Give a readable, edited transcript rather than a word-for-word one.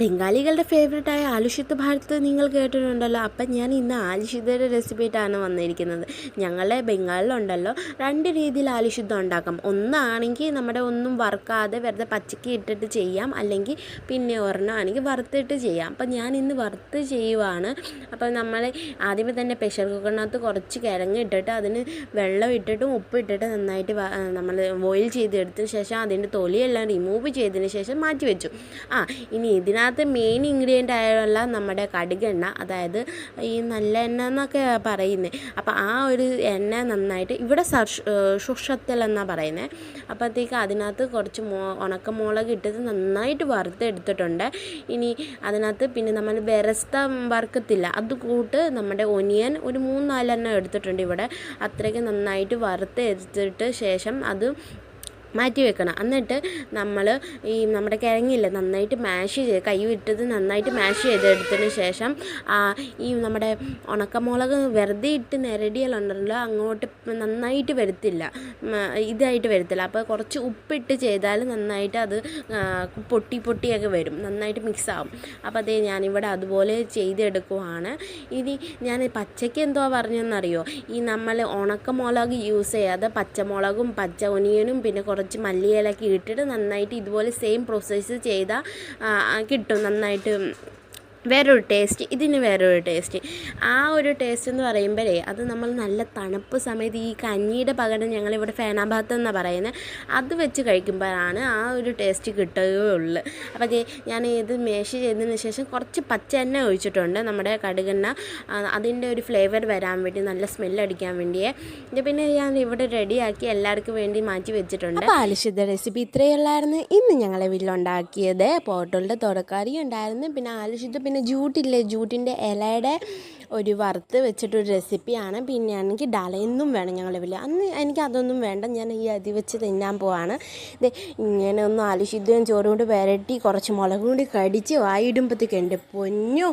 ബംഗാളികളുടെ ഫേവറേറ്റായ ആലുഷിത്ത് ഭാരത് നിങ്ങൾ കേട്ടിട്ടുണ്ടല്ലോ. അപ്പം ഞാൻ ഇന്ന് ആലുഷിത്തയുടെ റെസിപ്പിയായിട്ടാണ് വന്നിരിക്കുന്നത്. ഞങ്ങളെ ബംഗാളിലുണ്ടല്ലോ 2 രീതിയിൽ ആലുഷിത്തം ഉണ്ടാക്കാം. ഒന്നാണെങ്കിൽ നമ്മുടെ ഒന്നും വറുക്കാതെ വെറുതെ പച്ചക്ക് ഇട്ടിട്ട് ചെയ്യാം, അല്ലെങ്കിൽ പിന്നെ ഒരെണ്ണം ആണെങ്കിൽ വറുത്തിട്ട് ചെയ്യാം. അപ്പം ഞാൻ ഇന്ന് വറുത്ത് ചെയ്യുവാണ്. അപ്പം നമ്മൾ ആദ്യമേ തന്നെ പ്രഷർ കുക്കറിനകത്ത് കുറച്ച് കിഴങ്ങ് ഇട്ടിട്ട് അതിന് വെള്ളം ഇട്ടിട്ടും ഉപ്പ് ഇട്ടിട്ട് നന്നായിട്ട് നമ്മൾ ബോയിൽ ചെയ്തെടുത്തതിന് ശേഷം അതിൻ്റെ തൊലിയെല്ലാം റിമൂവ് ചെയ്തതിന് ശേഷം മാറ്റി വെച്ചു. ഇനി ഇതിനകത്ത് മെയിൻ ഇൻഗ്രീഡിയൻ്റ് ആയുള്ള നമ്മുടെ കടുകെണ്ണ, അതായത് ഈ നല്ല എണ്ണ എന്നൊക്കെ പറയുന്നത്. അപ്പോൾ ആ ഒരു എണ്ണ നന്നായിട്ട് ഇവിടെ സുഷത്തൽ എന്നാണ് പറയുന്നത്. അപ്പോഴത്തേക്ക് അതിനകത്ത് കുറച്ച് ഉണക്കമുളക് ഇട്ടത് നന്നായിട്ട് വറുത്തെടുത്തിട്ടുണ്ട്. ഇനി അതിനകത്ത് പിന്നെ നമ്മൾ ബെരസ്ത വറുക്കത്തില്ല, അത് കൂട്ട് നമ്മുടെ ഒനിയൻ ഒരു 3-4 എണ്ണം എടുത്തിട്ടുണ്ട് ഇവിടെ. അത്രയ്ക്ക് നന്നായിട്ട് വറുത്തെടുത്തിട്ട് ശേഷം അത് മാറ്റി വെക്കണം. എന്നിട്ട് നമ്മൾ ഈ നമ്മുടെ കിഴങ്ങില്ല നന്നായിട്ട് മാഷ് ചെയ്ത് കൈ വിട്ടത് നന്നായിട്ട് മാഷ് ചെയ്തെടുത്തതിന് ശേഷം ഈ നമ്മുടെ ഉണക്കമുളക് വെറുതെ ഇട്ട് നിരടിയാലുണ്ടല്ലോ അങ്ങോട്ട് നന്നായിട്ട് വരത്തില്ല, ഇതായിട്ട് വരത്തില്ല. അപ്പോൾ കുറച്ച് ഉപ്പിട്ട് ചെയ്താൽ നന്നായിട്ട് അത് പൊട്ടിയൊക്കെ വരും, നന്നായിട്ട് മിക്സ് ആവും. അപ്പോൾ അതേ ഞാനിവിടെ അതുപോലെ ചെയ്തെടുക്കുവാണ്. ഇനി ഞാൻ പച്ചയ്ക്ക് എന്തോ പറഞ്ഞതെന്നറിയോ, ഈ നമ്മൾ ഉണക്കമുളക് യൂസ് ചെയ്യാതെ പച്ചമുളകും പച്ച ഒനിയനും പിന്നെ കുറച്ച് മല്ലിയിലൊക്കെ ഇട്ടിട്ട് നന്നായിട്ട് ഇതുപോലെ സെയിം പ്രോസസ്സ് ചെയ്താൽ കിട്ടും നന്നായിട്ട് വേറൊരു ടേസ്റ്റ്. ഇതിന് വേറൊരു ടേസ്റ്റ്. ആ ഒരു ടേസ്റ്റ് എന്ന് പറയുമ്പോഴേ അത് നമ്മൾ നല്ല തണുപ്പ് സമയത്ത് ഈ കഞ്ഞിയുടെ പകരം ഞങ്ങളിവിടെ ഫേനാഭാത്ത് എന്നാണ് പറയുന്നത്, അത് വെച്ച് കഴിക്കുമ്പോഴാണ് ആ ഒരു ടേസ്റ്റ് കിട്ടുകയുള്ളൂ. അപ്പോൾ ഞാൻ ഇത് മേശ് ചെയ്തതിന് ശേഷം കുറച്ച് പച്ച എണ്ണ ഒഴിച്ചിട്ടുണ്ട്, നമ്മുടെ കടുകെണ്ണ, അതിൻ്റെ ഒരു ഫ്ലേവർ വരാൻ വേണ്ടി, നല്ല സ്മെല്ലടിക്കാൻ വേണ്ടിയേ. പിന്നെ ഞാൻ ഇവിടെ റെഡിയാക്കി എല്ലാവർക്കും വേണ്ടി മാറ്റി വെച്ചിട്ടുണ്ട്. അപ്പോൾ ആലുഷിത്ത റെസിപ്പി ഇത്രയുള്ളായിരുന്നു ഇന്ന് ഞങ്ങളെ വീട്ടിലുണ്ടാക്കിയത്. പോട്ടോളുടെ തുടക്കറി ഉണ്ടായിരുന്നു, പിന്നെ ആലുഷിത്ത പിന്നെ ജൂട്ടിൻ്റെ ഇലയുടെ ഒരു വറുത്ത് വെച്ചിട്ടൊരു റെസിപ്പിയാണ്. പിന്നെ ആണെങ്കിൽ ഡലയൊന്നും വേണം ഞങ്ങളുടെ വീട്ടിൽ. അന്ന് എനിക്ക് അതൊന്നും വേണ്ട, ഞാൻ ഈ അരി വെച്ച് തിന്നാൻ പോവാണ്. ഇങ്ങനെ ഒന്ന് ആലുഷിത്തയും ചോറും കൊണ്ട് വരട്ടി കുറച്ച് മുളകും കൂടി കടിച്ച് വായിടുമ്പോഴത്തേക്ക് എൻ്റെ പൊന്നോ